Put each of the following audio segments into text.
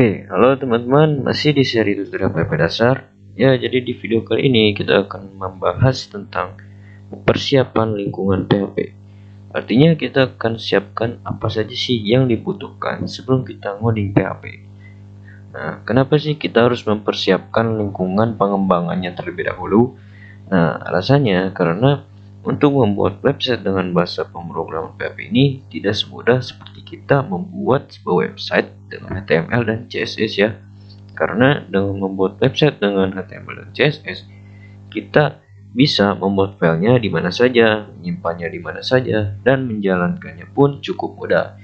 Oke, halo teman-teman, masih di seri tutorial PHP dasar. Ya, jadi di video kali ini kita akan membahas tentang persiapan lingkungan PHP. Artinya kita akan siapkan apa saja sih yang dibutuhkan sebelum kita ngoding PHP. Nah, kenapa sih kita harus mempersiapkan lingkungan pengembangannya terlebih dahulu? Nah, alasannya karena untuk membuat website dengan bahasa pemrograman PHP ini tidak semudah seperti kita membuat sebuah website dengan HTML dan CSS ya. Karena dengan membuat website dengan HTML dan CSS, kita bisa membuat filenya di mana saja, menyimpannya di mana saja, dan menjalankannya pun cukup mudah.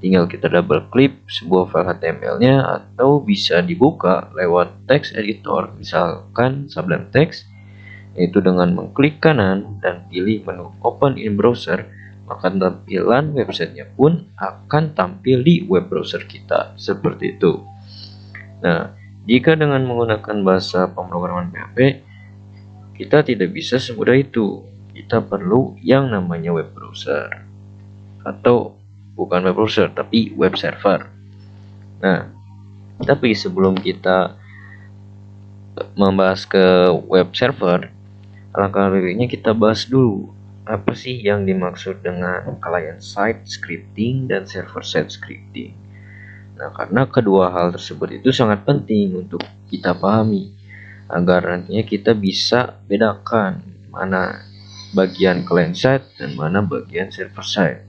Tinggal kita double klik sebuah file HTML-nya atau bisa dibuka lewat text editor, misalkan Sublime Text, yaitu dengan mengklik kanan dan pilih menu Open in Browser, maka tampilan websitenya pun akan tampil di web browser kita, seperti itu. Nah, jika dengan menggunakan bahasa pemrograman PHP, kita tidak bisa semudah itu. Kita perlu yang namanya web browser, atau bukan web browser, tapi web server. Nah, tapi sebelum kita membahas ke web server, alangkah baiknya kita bahas dulu apa sih yang dimaksud dengan client side scripting dan server side scripting. Nah, karena kedua hal tersebut itu sangat penting untuk kita pahami agar nantinya kita bisa bedakan mana bagian client side dan mana bagian server side.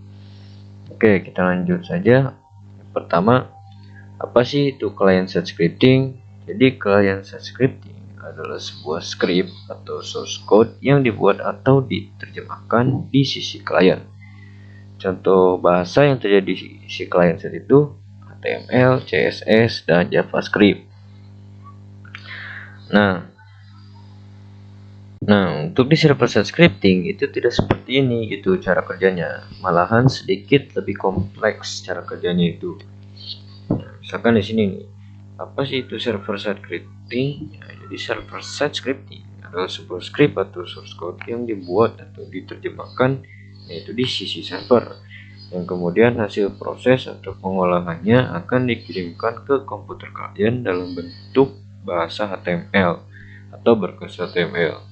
Oke, kita lanjut saja. Pertama, apa sih itu client side scripting? Jadi client side scripting adalah sebuah script atau source code yang dibuat atau diterjemahkan di sisi klien. Contoh bahasa yang terjadi di sisi client side itu HTML, CSS, dan JavaScript. Nah, untuk di server side scripting itu tidak seperti ini gitu cara kerjanya, malahan sedikit lebih kompleks cara kerjanya itu. Misalkan di sini nih, apa sih itu server side scripting? Jadi server side scripting adalah sebuah script atau source code yang dibuat atau diterjemahkan yaitu di sisi server, yang kemudian hasil proses atau pengolahannya akan dikirimkan ke komputer kalian dalam bentuk bahasa HTML atau berkelas HTML.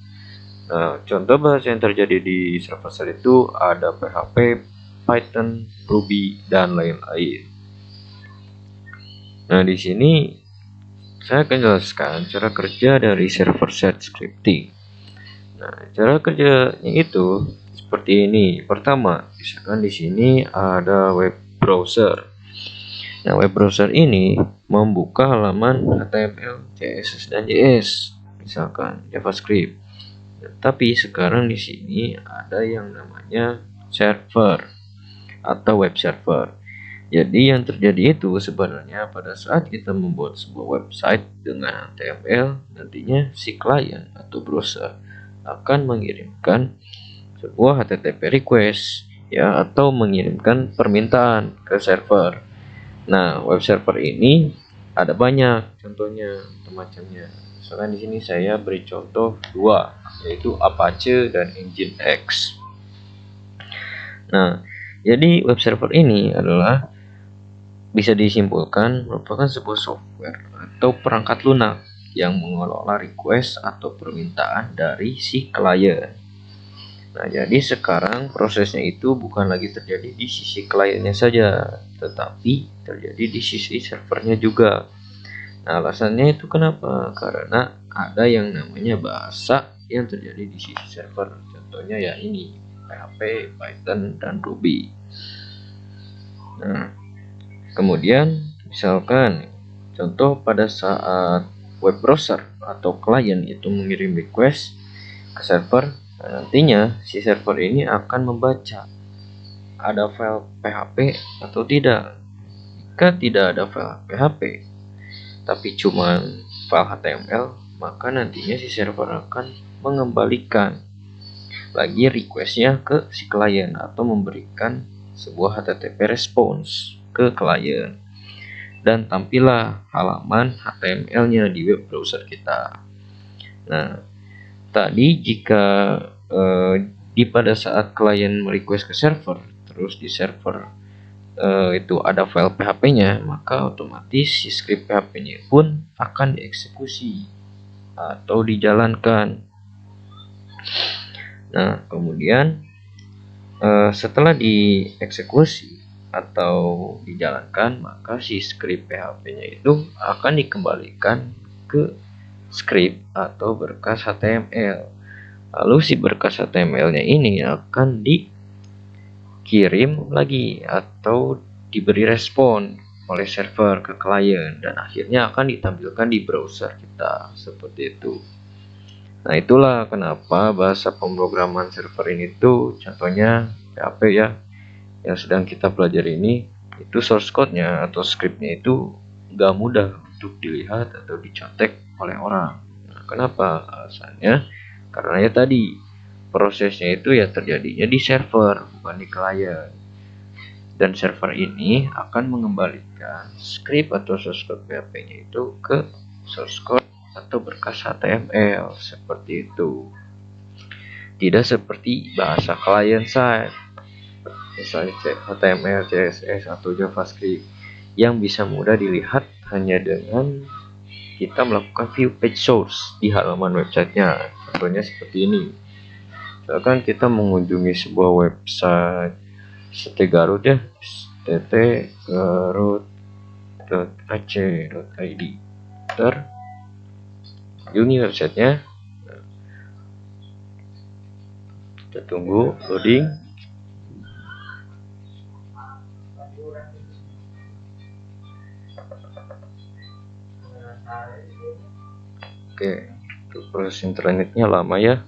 Nah, contoh bahasa yang terjadi di server side itu ada PHP, Python, Ruby, dan lain-lain. Nah, di sini saya akan jelaskan cara kerja dari server side scripting. Nah, cara kerjanya itu seperti ini. Pertama, misalkan di sini ada web browser. Nah, web browser ini membuka halaman HTML, CSS, dan JS, misalkan JavaScript. Tapi sekarang di sini ada yang namanya server atau web server. Jadi yang terjadi itu sebenarnya pada saat kita membuat sebuah website dengan HTML, nantinya si klien atau browser akan mengirimkan sebuah HTTP request ya, atau mengirimkan permintaan ke server. Nah, web server ini ada banyak contohnya macamnya. Misalkan di sini saya beri contoh dua, yaitu Apache dan Nginx. Nah, jadi web server ini adalah bisa disimpulkan merupakan sebuah software atau perangkat lunak yang mengelola request atau permintaan dari si klien. Nah, jadi sekarang prosesnya itu bukan lagi terjadi di sisi kliennya saja, tetapi terjadi di sisi servernya juga. Nah, alasannya itu kenapa? Karena ada yang namanya bahasa yang terjadi di sisi server. Contohnya ya ini, PHP, Python, dan Ruby. Nah, kemudian misalkan contoh pada saat web browser atau klien itu mengirim request ke server, nah nantinya si server ini akan membaca ada file PHP atau tidak. Jika tidak ada file PHP tapi cuma file HTML, maka nantinya si server akan mengembalikan lagi requestnya ke si klien atau memberikan sebuah HTTP response ke klien, dan tampillah halaman HTML-nya di web browser kita. Nah, tadi jika pada saat klien request ke server, terus di server itu ada file PHP-nya, maka otomatis si script PHP-nya pun akan dieksekusi atau dijalankan. Nah, kemudian setelah dieksekusi atau dijalankan, maka si script PHP-nya itu akan dikembalikan ke script atau berkas HTML. Lalu si berkas HTML-nya ini akan dikirim lagi atau diberi respon oleh server ke klien, dan akhirnya akan ditampilkan di browser kita seperti itu. Nah, itulah kenapa bahasa pemrograman server ini tuh contohnya PHP ya, yang sedang kita pelajari ini, itu source code-nya atau script-nya itu nggak mudah untuk dilihat atau dicontek oleh orang. Nah, kenapa? Alasannya karena ya tadi, prosesnya itu ya terjadinya di server, bukan di klien. Dan server ini akan mengembalikan script atau source code PHP-nya itu ke source code atau berkas HTML seperti itu. Tidak seperti bahasa client side, misalnya HTML, CSS, atau JavaScript, yang bisa mudah dilihat hanya dengan kita melakukan view page source di halaman websitenya. Contohnya seperti ini. Misalkan kita mengunjungi sebuah website ST Garut ya, stgarut.ac.id. Kunjungi websitenya. Kita tunggu loading. Oke, untuk proses internetnya lama ya.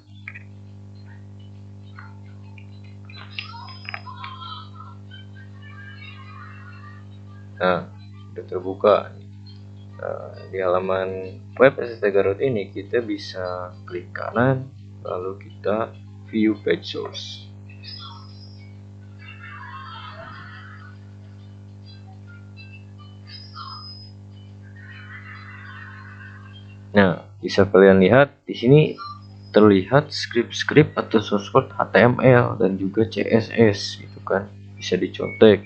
Nah, sudah terbuka. Nah, di halaman web ST Garut ini kita bisa klik kanan, lalu kita view page source. Nah, bisa kalian lihat di sini terlihat script atau source code HTML dan juga CSS gitu kan, bisa dicontek.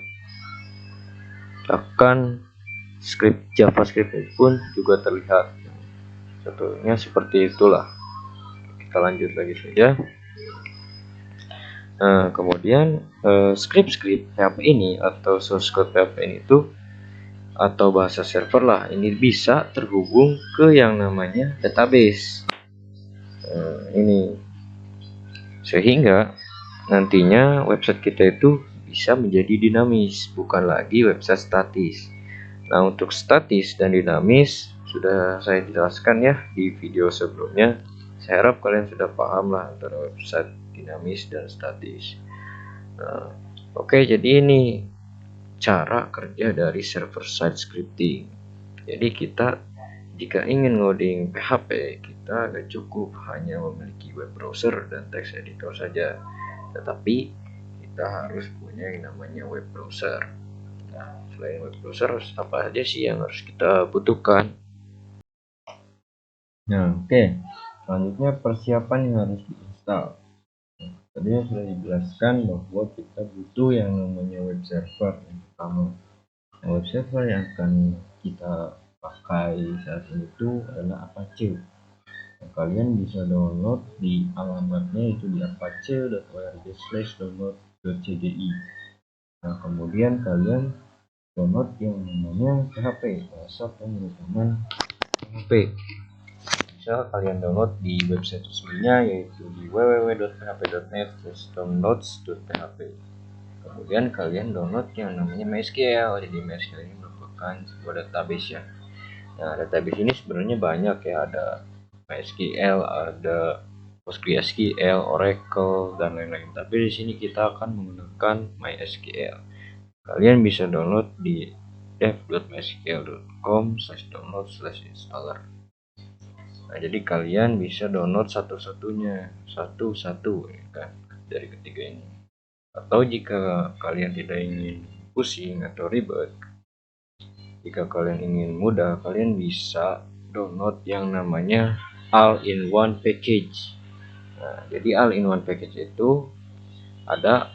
Bahkan script JavaScript pun juga terlihat. Contohnya seperti itulah. Kita lanjut lagi saja. Nah, kemudian script PHP ini atau source code PHP ini itu atau bahasa server lah, ini bisa terhubung ke yang namanya database. Ini sehingga nantinya website kita itu bisa menjadi dinamis, bukan lagi website statis. Nah, untuk statis dan dinamis sudah saya jelaskan ya di video sebelumnya. Saya harap kalian sudah paham lah antara website dinamis dan statis. Nah, oke, jadi ini cara kerja dari server side scripting. Jadi kita jika ingin ngoding PHP, kita gak cukup hanya memiliki web browser dan text editor saja, tetapi kita harus punya yang namanya web browser. Nah, selain web browser, apa aja sih yang harus kita butuhkan? Nah, oke. Selanjutnya persiapan yang harus diinstal. Tadi sudah dijelaskan bahwa kita butuh yang namanya web server yang pertama. Nah, web server yang akan kita pakai saat ini itu adalah Apache. Nah, kalian bisa download di alamatnya itu di apache.org/download.cdi. Nah, kemudian kalian download yang namanya PHP, bahasa pemrograman PHP. Bisa kalian download di website resminya yaitu di www.php.net/downloads.php. Kemudian kalian download yang namanya MySQL. Jadi MySQL ini merupakan sebuah database ya. Nah, database ini sebenarnya banyak ya, ada MySQL, ada PostgreSQL, Oracle, dan lain-lain. Tapi di sini kita akan menggunakan MySQL. Kalian bisa download di dev.mysql.com/download/installer. Nah, jadi kalian bisa download satu-satu ya kan, dari ketiga ini. Atau jika kalian tidak ingin pusing atau ribet, jika kalian ingin mudah, kalian bisa download yang namanya all-in-one package. Nah, jadi all-in-one package itu ada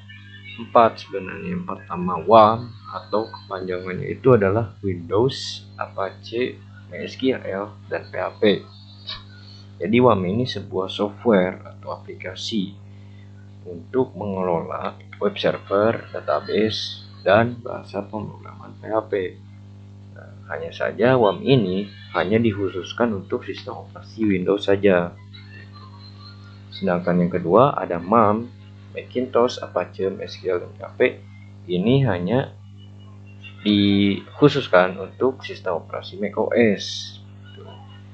4 sebenarnya. Yang pertama WAM atau kepanjangannya itu adalah Windows, Apache, MySQL, dan PHP. Jadi WAM ini sebuah software atau aplikasi untuk mengelola web server, database, dan bahasa pemrograman PHP. Nah, hanya saja WAM ini hanya dikhususkan untuk sistem operasi Windows saja. Sedangkan yang kedua ada MAM, Macintosh, Apache, MySQL, dan PHP. Ini hanya dikhususkan untuk sistem operasi macOS.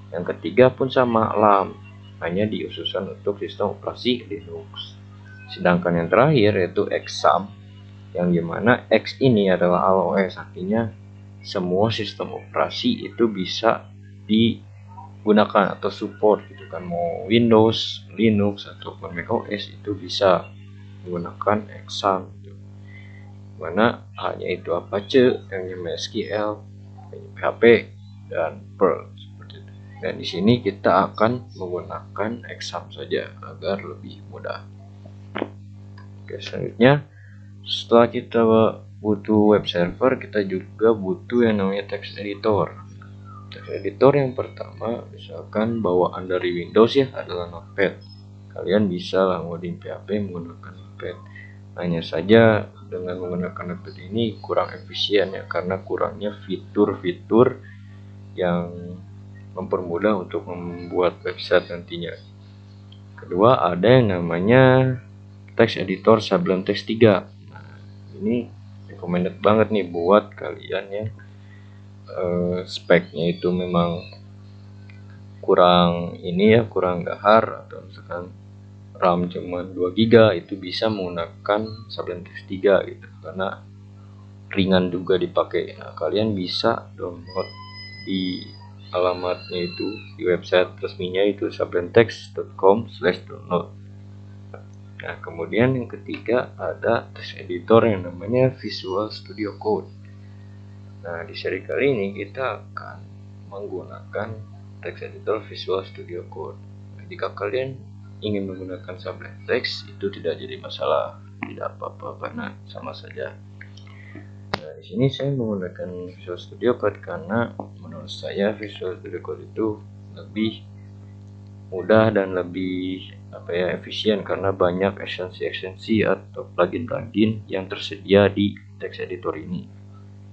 Yang ketiga pun sama, LAM, hanya dikhususkan untuk sistem operasi Linux. Sedangkan yang terakhir yaitu XAMPP, yang dimana X ini adalah all OS, artinya semua sistem operasi itu bisa digunakan atau support gitu kan, mau Windows, Linux ataupun macOS itu bisa menggunakan XAMPP gitu. Mana hanya itu Apache, yang MySQL, PHP, dan Perl seperti itu. Dan di sini kita akan menggunakan XAMPP saja agar lebih mudah. Oke, selanjutnya setelah kita butuh web server, kita juga butuh yang namanya text editor. Text editor yang pertama, misalkan bawaan dari Windows ya, adalah Notepad. Kalian bisa lah ngoding PHP menggunakan Notepad. Hanya saja dengan menggunakan Notepad ini kurang efisien ya, karena kurangnya fitur-fitur yang mempermudah untuk membuat website nantinya. Kedua, ada yang namanya text editor Sublime Text 3. Nah, ini recommended banget nih buat kalian yang speknya itu memang kurang ini ya, kurang gahar, atau misalkan RAM cuma 2 GB, itu bisa menggunakan Sublime Text 3 gitu, karena ringan juga dipakai. Nah, kalian bisa download di alamatnya itu di website resminya itu sublimetext.com/download. Nah, kemudian yang ketiga ada text editor yang namanya Visual Studio Code. Nah, di seri kali ini kita akan menggunakan text editor Visual Studio Code. Nah, jika kalian ingin menggunakan Sublime Text itu tidak jadi masalah, tidak apa-apa karena sama saja. Nah, di sini saya menggunakan Visual Studio Code karena menurut saya Visual Studio Code itu lebih mudah dan lebih efisien, karena banyak ekstensi-ekstensi atau plugin-plugin yang tersedia di text editor ini.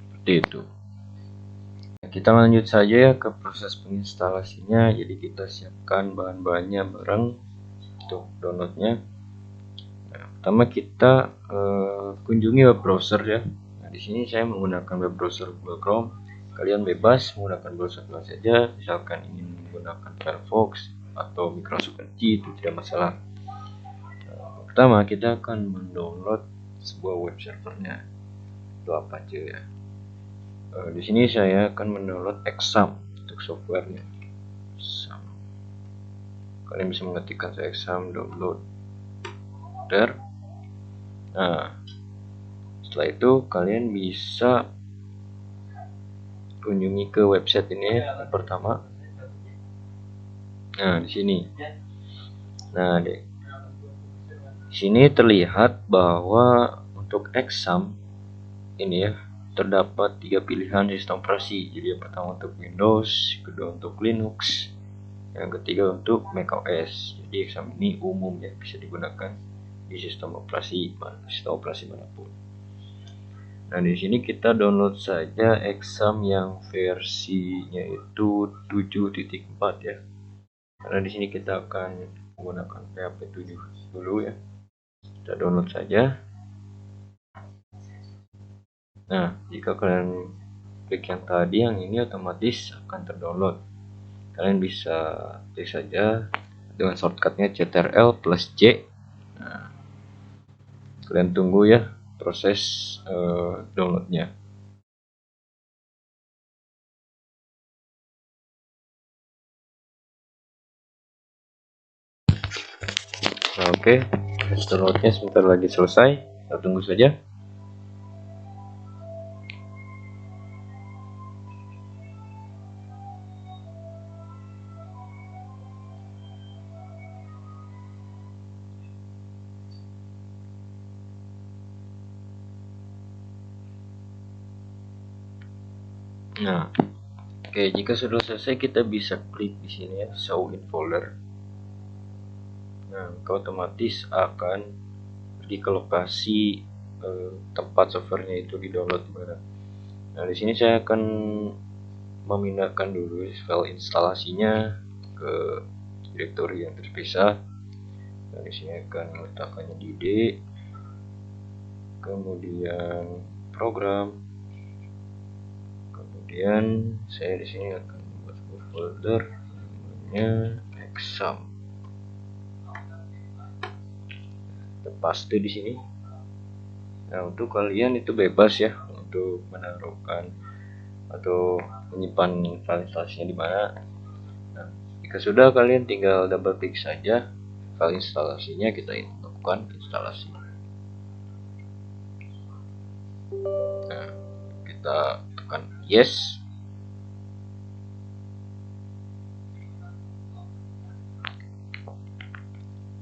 Seperti itu. Kita lanjut saja ya ke proses penginstalasinya. Jadi kita siapkan bahan-bahannya bareng untuk downloadnya. Nah, pertama kita kunjungi web browser ya. Nah, di sini saya menggunakan web browser Google Chrome. Kalian bebas menggunakan browser apa saja, misalkan ingin menggunakan Firefox atau Microsoft Edge itu tidak masalah. Pertama kita akan mendownload sebuah web servernya. Itu apa aja ya? Di sini saya akan mendownload XAMPP untuk softwarenya. Kalian bisa mengetikkan XAMPP downloader. Nah, setelah itu kalian bisa kunjungi ke website ini yang pertama. Nah, di sini. Nah, di sini terlihat bahwa untuk XAMPP ini ya terdapat 3 pilihan sistem operasi. Jadi yang pertama untuk Windows, kedua untuk Linux, yang ketiga untuk macOS. Jadi XAMPP ini umum ya, bisa digunakan di sistem operasi manapun. Nah, di sini kita download saja XAMPP yang versinya itu 7.4 ya. Karena di sini kita akan menggunakan PHP 7 dulu ya. Kita download saja. Nah, jika kalian klik yang tadi, yang ini otomatis akan terdownload. Kalian bisa klik saja dengan shortcutnya Ctrl+J. Nah, kalian tunggu ya proses downloadnya. Nah, oke, downloadnya sebentar lagi selesai. Kita tunggu saja. Nah, oke, jika sudah selesai kita bisa klik di sini ya, show in folder. Nah, maka otomatis akan pergi ke lokasi tempat softwarenya itu di download mana. Nah, di sini saya akan memindahkan dulu file instalasinya ke direktori yang terpisah. Nah, di sini akan meletakkannya di D, kemudian program, kemudian saya di sini akan membuat folder namanya exam. Paste di sini. Nah, untuk kalian itu bebas ya untuk menaruhkan atau menyimpan file instalasinya di mana. Nah, jika sudah, kalian tinggal double klik saja file instalasinya, kita lakukan instalasi. Nah, kita tekan yes.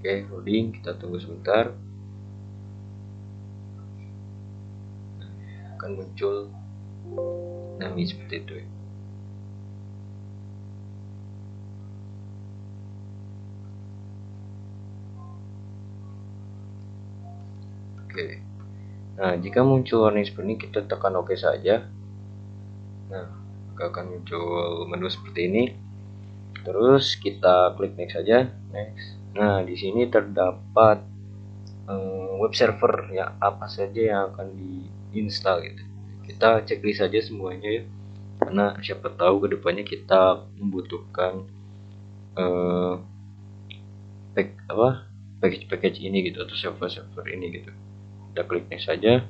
Oke, loading, kita tunggu sebentar. Akan muncul namanya seperti itu ya. Oke. Nah, jika muncul warning seperti ini, kita tekan OK saja. Nah, maka akan muncul menu seperti ini. Terus kita klik next saja, next. Nah, di sini terdapat web server ya, apa saja yang akan diinstal gitu. Kita checklist saja semuanya ya, karena siapa tahu kedepannya kita membutuhkan package ini gitu, atau server ini gitu. Kita klik next saja.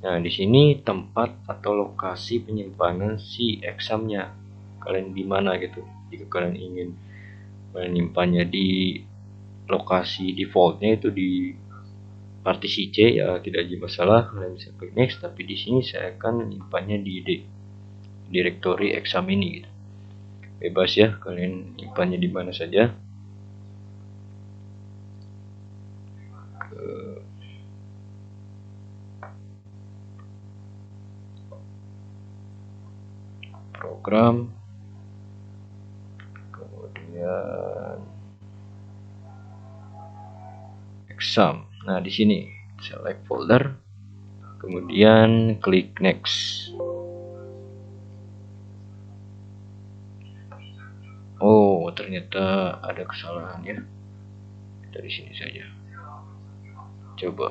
Nah, di sini tempat atau lokasi penyimpanan si examnya kalian di mana gitu. Jika kalian ingin menyimpannya di lokasi defaultnya itu di partisi C ya, tidak ada masalah, kalian bisa klik next. Tapi di sini saya akan menyimpannya di directory exam ini gitu. Bebas ya, kalian nyimpannya di mana saja. Program, kemudian exam. Nah, di sini select folder, kemudian klik next. Oh, ternyata ada kesalahan ya. Dari sini saja. Coba.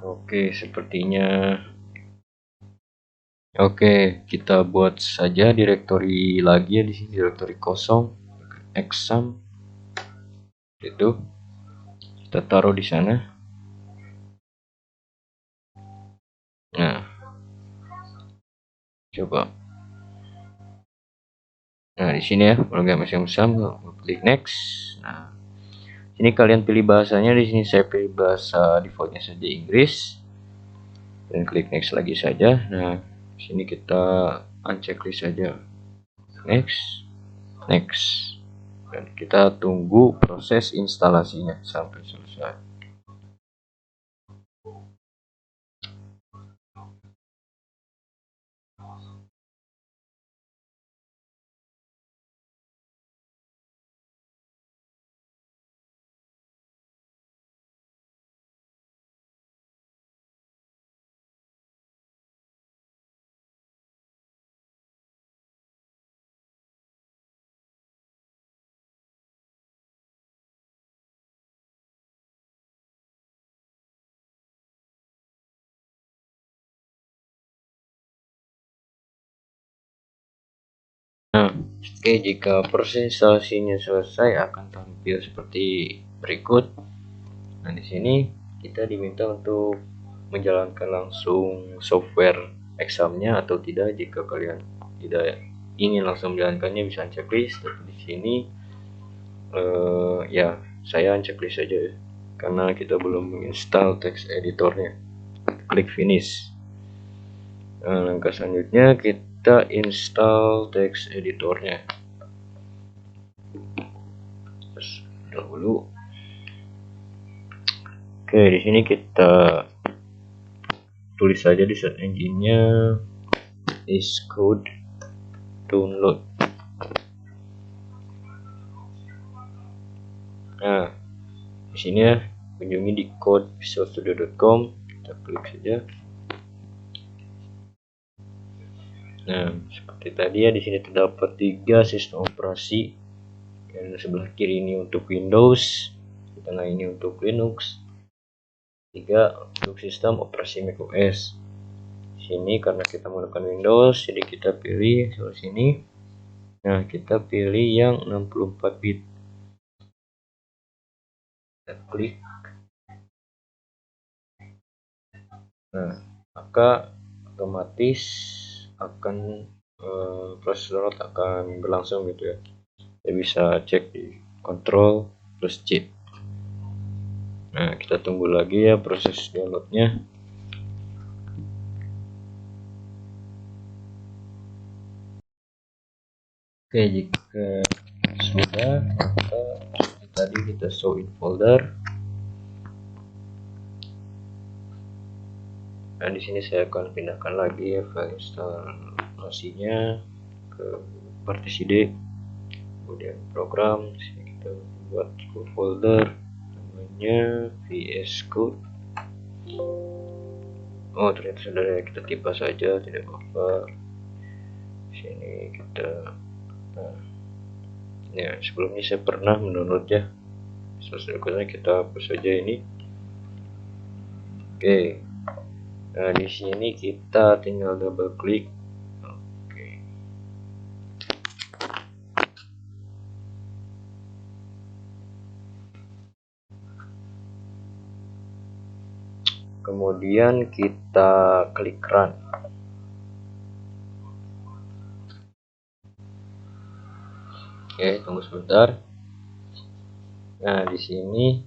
Oke, sepertinya. Oke, kita buat saja directory lagi ya, di sini directory kosong, exam. Itu kita taruh di sana. Nah, coba. Nah, di sini ya, program exam, klik next. Nah, ini kalian pilih bahasanya. Di sini saya pilih bahasa defaultnya saja Inggris. Dan klik next lagi saja. Nah, di sini kita unchecklist saja. Next, next. Dan kita tunggu proses instalasinya sampai selesai. Nah, oke, jika proses instalasinya selesai akan tampil seperti berikut. Nah, di sini kita diminta untuk menjalankan langsung software examnya atau tidak. Jika kalian tidak ingin langsung menjalankannya, bisa checklist. Tapi di sini ya saya checklist saja ya, karena kita belum menginstal text editornya. Klik finish. Nah, langkah selanjutnya kita install text editornya. Terus dahulu Oke, di sini kita tulis saja di search engine-nya Xcode download. Nah, di sini ya, kunjungi di code.visualstudio.com, kita klik saja. Nah, seperti tadi ya, di sini terdapat 3 sistem operasi. Yang sebelah kiri ini untuk Windows, di tengah ini untuk Linux, 3 untuk sistem operasi macOS. Di sini karena kita menggunakan Windows, jadi kita pilih sebelah sini. Nah, kita pilih yang 64 bit. Kita klik. Nah, maka otomatis akan proses download akan berlangsung gitu ya. Kita bisa cek di Ctrl plus C. Nah, kita tunggu lagi ya proses downloadnya. Oke, jika sudah, maka tadi kita show in folder. Nah, di sini saya akan pindahkan lagi ya file instalasinya ke partisi D. Kemudian program, di sini kita buat folder namanya VS Code. Oh, ternyata saudara, kita tipe saja, tidak apa-apa. Di sini kita ya, sebelumnya saya pernah mendownload ya. Selanjutnya kita hapus saja ini. Oke. Nah, di sini kita tinggal double klik. Oke. Kemudian kita klik run. Oke, tunggu sebentar. Nah, di sini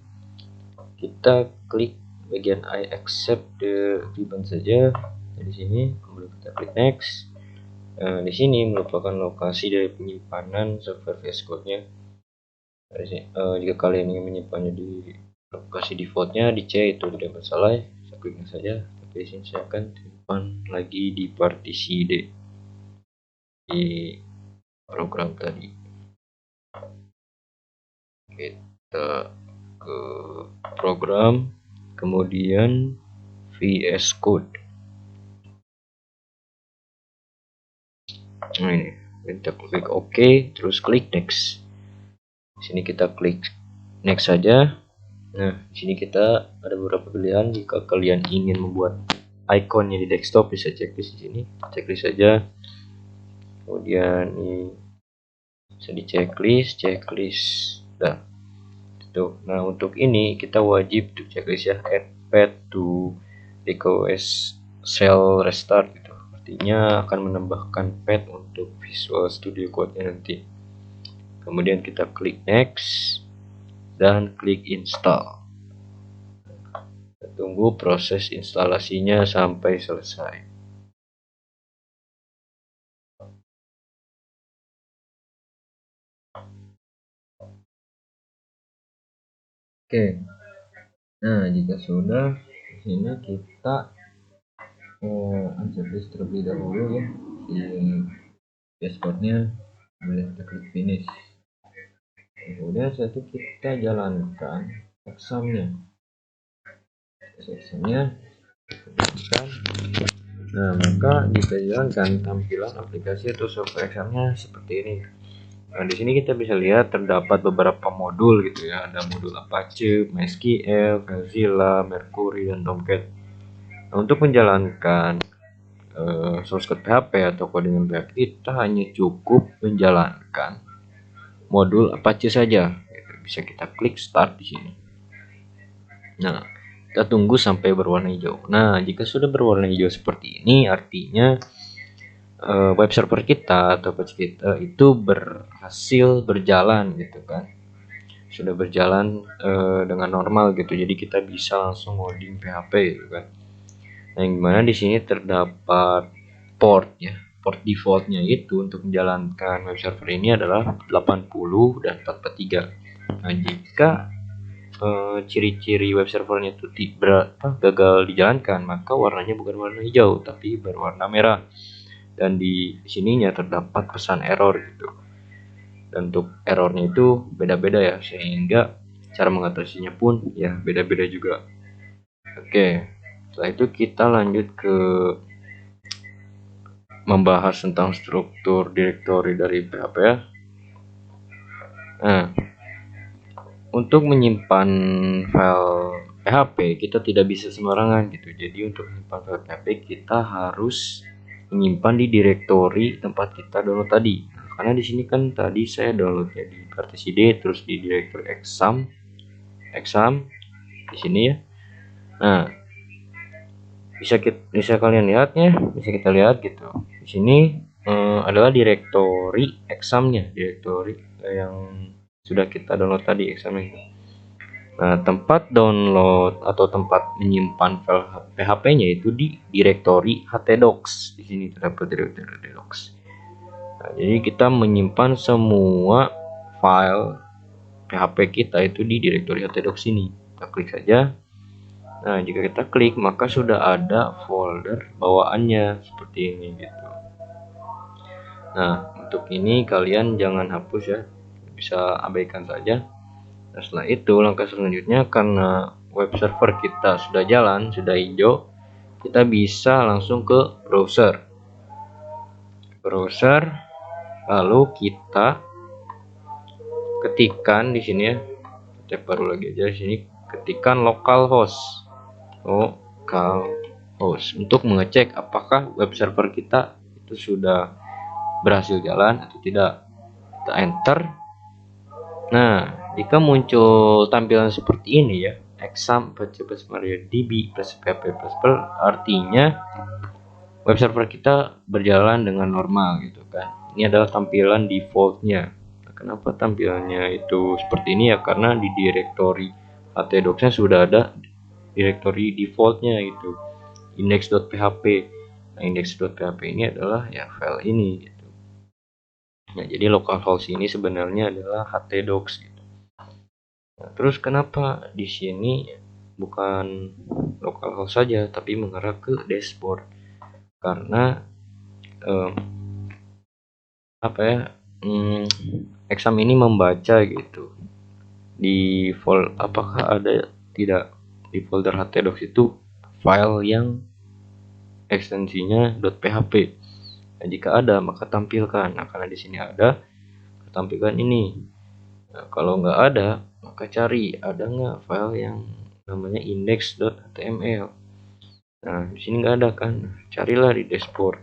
kita klik bagian I accept the ribbon saja. Nah, di sini kemudian kita klik next. Nah, di sini merupakan lokasi dari penyimpanan software VS Code-nya. Jika kalian ingin menyimpannya di lokasi defaultnya di C, itu tidak masalah. Saya klik saja. Tapi di sini saya akan simpan lagi di partisi D di program tadi. Kita ke program, kemudian VS Code. Nah, ini kita klik OK, terus klik next. Di sini kita klik next saja. Nah, di sini kita ada beberapa pilihan. Jika kalian ingin membuat ikonnya di desktop, bisa checklist di sini. Checklist saja. Kemudian ini bisa di checklist. Nah, itu. Nah, untuk ini kita wajib untuk checklist ya, add path to request cell restart gitu. Artinya akan menambahkan path untuk Visual Studio Code-nya nanti. Kemudian kita klik next dan klik install. Kita tunggu proses instalasinya sampai selesai. Oke. Nah, jika sudah, di sini kita unchecklist terlebih dahulu ya di dashboardnya. Kemudian kita klik finish. Kemudian setelah itu kita jalankan examnya. Nah, maka jika jalankan tampilan aplikasi atau software examnya seperti ini. Nah, di sini kita bisa lihat terdapat beberapa modul gitu ya. Ada modul Apache, MySQL, Mozilla, Mercury, dan Tomcat. Nah, untuk menjalankan source code PHP atau codingan PHP, kita hanya cukup menjalankan modul Apache saja. Bisa kita klik start di sini. Nah, kita tunggu sampai berwarna hijau. Nah, jika sudah berwarna hijau seperti ini, artinya web server kita atau page kita itu berhasil berjalan gitu kan, sudah berjalan dengan normal gitu. Jadi kita bisa langsung loading PHP gitu kan. Nah, yang dimana di sini terdapat port ya, port defaultnya itu untuk menjalankan web server ini adalah 80 dan 443. Nah, jika ciri-ciri web servernya itu gagal dijalankan, maka warnanya bukan warna hijau tapi berwarna merah, dan di sininya terdapat pesan error gitu. Dan untuk errornya itu beda-beda ya, sehingga cara mengatasinya pun ya beda-beda juga. Oke, setelah itu kita lanjut ke membahas tentang struktur direktori dari PHP ya. Nah, untuk menyimpan file PHP kita tidak bisa sembarangan gitu. Jadi untuk menyimpan file PHP kita harus menyimpan di direktori tempat kita download tadi. Nah, karena di sini kan tadi saya downloadnya di partisi D, terus di direktori exam di sini ya. Nah, bisa kalian lihat ya, bisa kita lihat gitu. Di sini adalah direktori examnya, direktori yang sudah kita download tadi examnya. Nah, tempat download atau tempat menyimpan file PHP-nya itu di direktori htdocs. Di sini terdapat direktori htdocs. Nah, jadi kita menyimpan semua file PHP kita itu di direktori htdocs ini. Kita klik saja. Nah, jika kita klik maka sudah ada folder bawaannya seperti ini gitu. Nah, untuk ini kalian jangan hapus ya, bisa abaikan saja. Nah, setelah itu langkah selanjutnya, karena web server kita sudah jalan, sudah hijau, kita bisa langsung ke browser. Lalu kita ketikkan di sini ya, kita baru lagi aja di sini, ketikkan localhost untuk mengecek apakah web server kita itu sudah berhasil jalan atau tidak. Kita enter. Nah, jika muncul tampilan seperti ini ya, exam plus MariaDB plus PHP plus artinya web server kita berjalan dengan normal gitu kan. Ini adalah tampilan defaultnya. Nah, kenapa tampilannya itu seperti ini ya? Karena di direktori htdocs-nya sudah ada direktori defaultnya itu index.php. Nah, index.php ini adalah ya file ini gitu. Nah, jadi localhost ini sebenarnya adalah htdocs gitu. Nah, terus kenapa di sini bukan localhost saja tapi mengarah ke dashboard? Karena exam ini membaca gitu di apakah ada tidak di folder htdocs itu file yang ekstensinya .php. Nah, jika ada maka tampilkan. Nah, karena di sini ada, tampilkan ini. Nah, kalau nggak ada maka cari ada nggak file yang namanya index.html. Nah, di sini nggak ada kan, carilah di dashboard.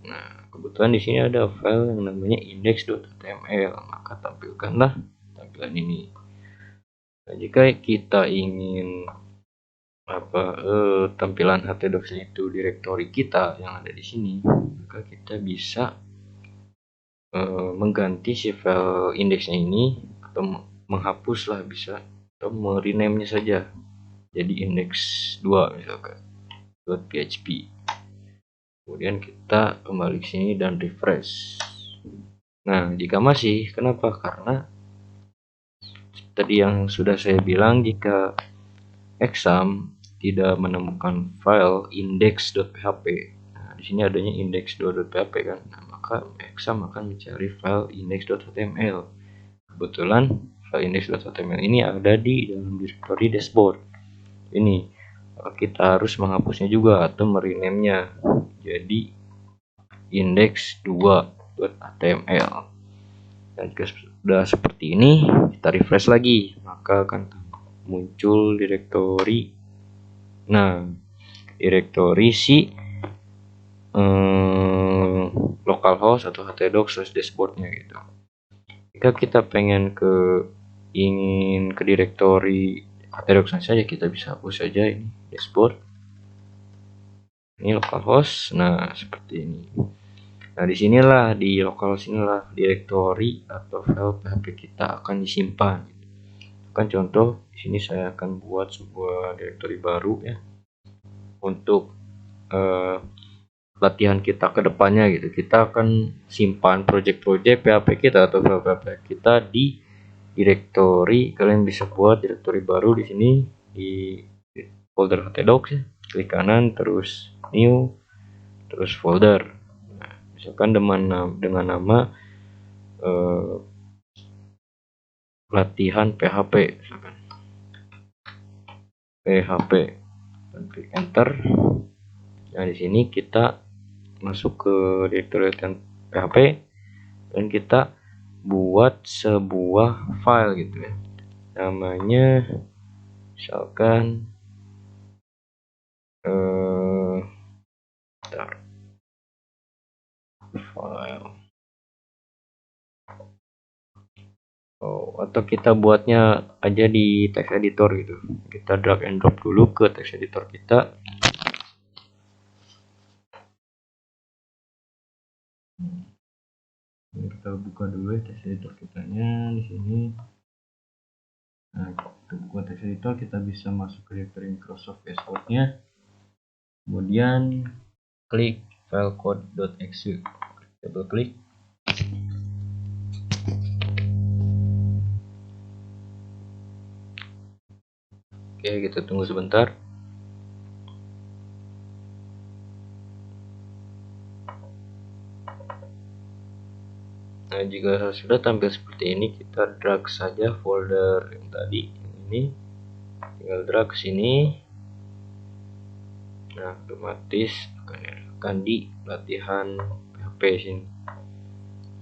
Nah, kebetulan di sini ada file yang namanya index.html, maka tampilkanlah tampilan ini. Nah, jika kita ingin tampilan htdocs itu direktori kita yang ada di sini, maka kita bisa mengganti si file indexnya ini atau menghapuslah bisa, atau merename-nya saja jadi index2 misalkan .php. Kemudian kita kembali ke sini dan refresh. Nah, jika masih, kenapa? Karena tadi yang sudah saya bilang, jika exam tidak menemukan file index.php, nah di sini adanya index2.php kan, nah, maka exam akan mencari file index.html. Kebetulan file index.html ini ada di dalam directory dashboard ini. Kita harus menghapusnya juga atau merename-nya jadi index2.html. Dan jika sudah seperti ini, kita refresh lagi, maka akan muncul direktori. Nah, direktori si localhost atau htdocs/dashboardnya gitu. Jika kita ingin ke direktori htdocs saja, kita bisa hapus saja ini dashboard. Ini localhost. Nah, seperti ini. Nah, disinilah di localhost inilah direktori atau file PHP kita akan disimpan. Kan contoh di sini saya akan buat sebuah direktori baru ya untuk latihan kita ke depannya gitu. Kita akan simpan project-project PHP kita atau file PHP kita di direktori, kalian bisa buat direktori baru di sini di folder htdocs ya. Klik kanan terus new terus folder. Nah, misalkan dengan nama latihan PHP misalkan. PHP dan klik enter. Nah, di sini kita masuk ke direktori latihan PHP dan kita buat sebuah file gitu ya. Namanya misalkan file atau kita buatnya aja di text editor gitu. Kita drag and drop dulu ke text editor kita. Kita buka dulu ya text editor kitanya di sini. Nah, untuk buka text editor kita bisa masuk ke directory Microsoft SO-nya. Kemudian klik file code.exe. Double klik. Oke, kita tunggu sebentar. Nah, jika sudah tampil seperti ini, kita drag saja folder yang tadi ini, tinggal drag ke sini. Nah, otomatis akan di latihan PHP sini.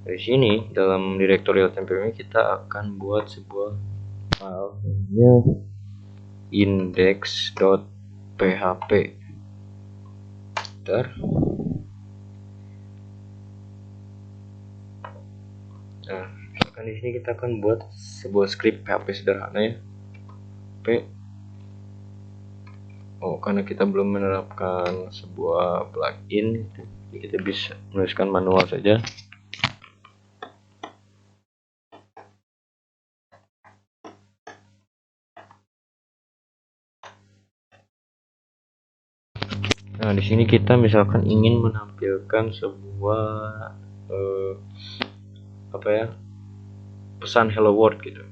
Dari sini dalam direktori latihan PHP kita akan buat sebuah file namanya index.php. Nah, misalkan di sini kita akan buat sebuah script PHP sederhana ya. Karena kita belum menerapkan sebuah plugin, jadi kita bisa menuliskan manual saja. Nah, di sini kita misalkan ingin menampilkan sebuah pesan hello world gitu.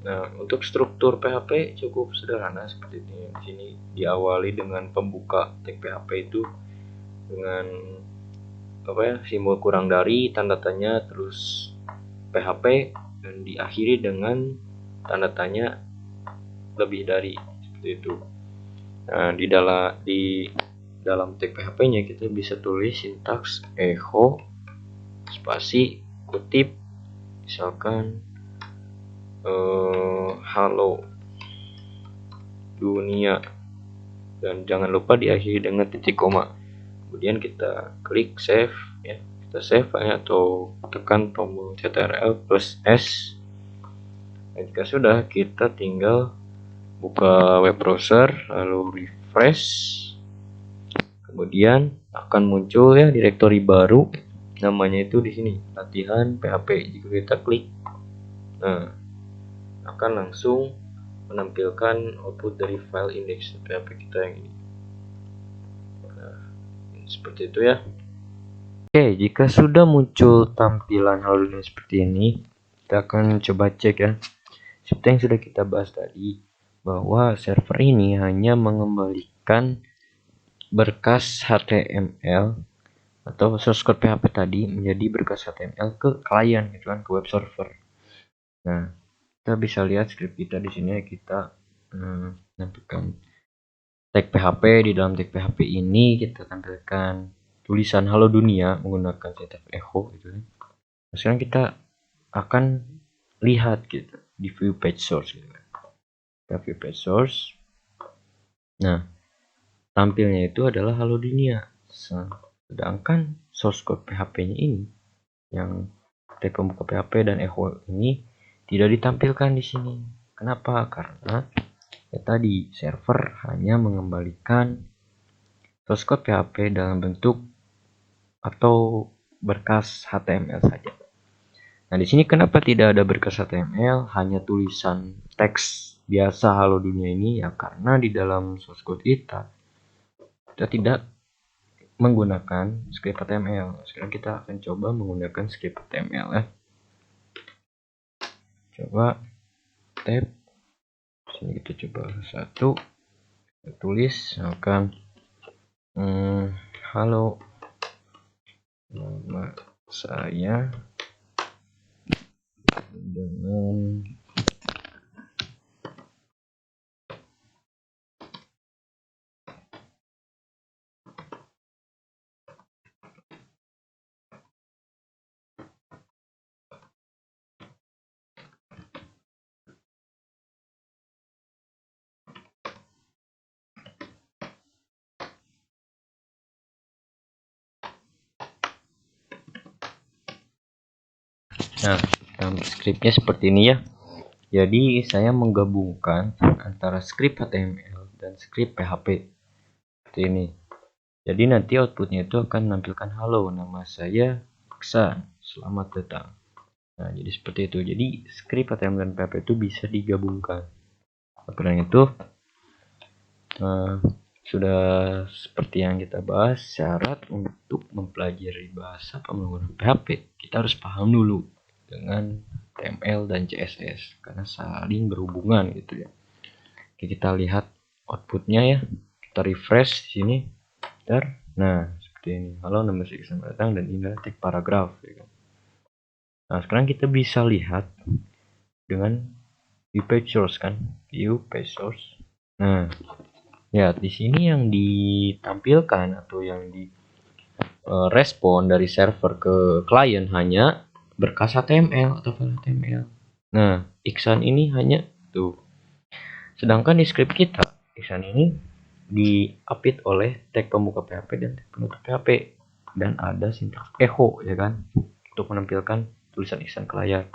Nah, untuk struktur PHP cukup sederhana seperti ini. Di sini diawali dengan pembuka tag PHP itu dengan simbol kurang dari, tanda tanya, terus PHP, dan diakhiri dengan tanda tanya lebih dari, seperti itu. Nah, di dalam tag PHP-nya kita bisa tulis sintaks echo spasi kutip misalkan halo dunia, dan jangan lupa diakhiri dengan titik koma. Kemudian kita klik save ya, kita save atau tekan tombol Ctrl plus S. Dan jika sudah, kita tinggal buka web browser lalu refresh, kemudian akan muncul ya direktori baru, namanya itu di sini latihan PHP. Jika kita klik, nah akan langsung menampilkan output dari file index PHP kita yang ini. Nah, seperti itu ya. Oke, jika sudah muncul tampilan halo dunia seperti ini, kita akan coba cek ya. Seperti yang sudah kita bahas tadi, bahwa server ini hanya mengembalikan berkas HTML atau source code PHP tadi menjadi berkas HTML ke klien gitu kan, ke web server. Nah, kita bisa lihat script kita di sini. Kita menampilkan tag PHP. Di dalam tag PHP ini kita tampilkan tulisan halo dunia menggunakan syntax echo gitu. Nah, sekarang kita akan lihat gitu di view page source gitu. Kita view page source. Nah, tampilnya itu adalah halo dunia. Sedangkan source code PHP-nya ini yang tag pembuka PHP dan echo ini tidak ditampilkan di sini. Kenapa? Karena ya tadi server hanya mengembalikan source code PHP dalam bentuk atau berkas HTML saja. Nah, di sini kenapa tidak ada berkas HTML, hanya tulisan teks biasa halo dunia ini? Ya karena di dalam source code kita tidak menggunakan script HTML. Sekarang kita akan coba menggunakan script HTML ya. Coba tab. Sini kita coba satu, kita tulis misalkan halo, nama saya dengan scriptnya seperti ini ya. Jadi saya menggabungkan antara script HTML dan script PHP seperti ini. Jadi nanti outputnya itu akan menampilkan halo, nama saya Aksan, selamat datang. Nah, jadi seperti itu. Jadi script HTML dan PHP itu bisa digabungkan. Karena itu sudah seperti yang kita bahas, syarat untuk mempelajari bahasa pemrograman PHP kita harus paham dulu dengan HTML dan CSS karena saling berhubungan gitu ya. Oke, kita lihat outputnya ya. Kita refresh di sini. Nah, seperti ini. Halo, nama saya selamat datang, dan ini adalah tag paragraf ya kan. Nah, sekarang kita bisa lihat dengan view page source kan. View page source. Nah, ya di sini yang ditampilkan atau yang di respon dari server ke klien hanya berkas HTML atau file HTML. Nah, Iksan ini hanya tuh. Sedangkan di script kita, Iksan ini diapit oleh tag pembuka PHP dan tag penutup PHP, dan ada sintaks echo ya kan untuk menampilkan tulisan Iksan ke layar.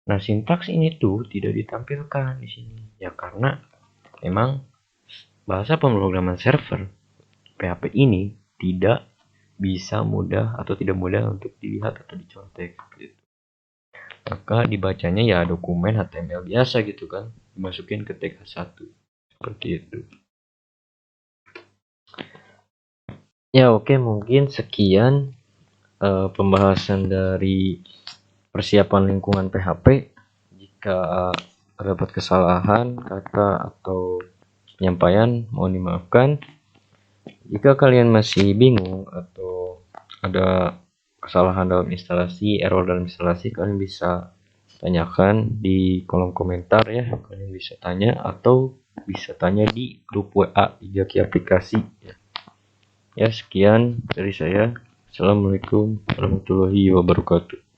Nah, sintaks ini tuh tidak ditampilkan di sini ya karena memang bahasa pemrograman server PHP ini tidak bisa mudah atau tidak mudah untuk dilihat atau dicontek gitu. Maka dibacanya ya dokumen HTML biasa gitu kan, dimasukin ke tag H1 seperti itu. Ya oke, mungkin sekian pembahasan dari persiapan lingkungan PHP. Jika terdapat kesalahan kata atau penyampaian mohon dimaafkan. Jika kalian masih bingung atau ada kesalahan dalam instalasi, error dalam instalasi, kalian bisa tanyakan di kolom komentar ya. Kalian bisa tanya atau bisa tanya di grup WA di Jaki Aplikasi ya. Ya, sekian dari saya. Assalamualaikum warahmatullahi wabarakatuh.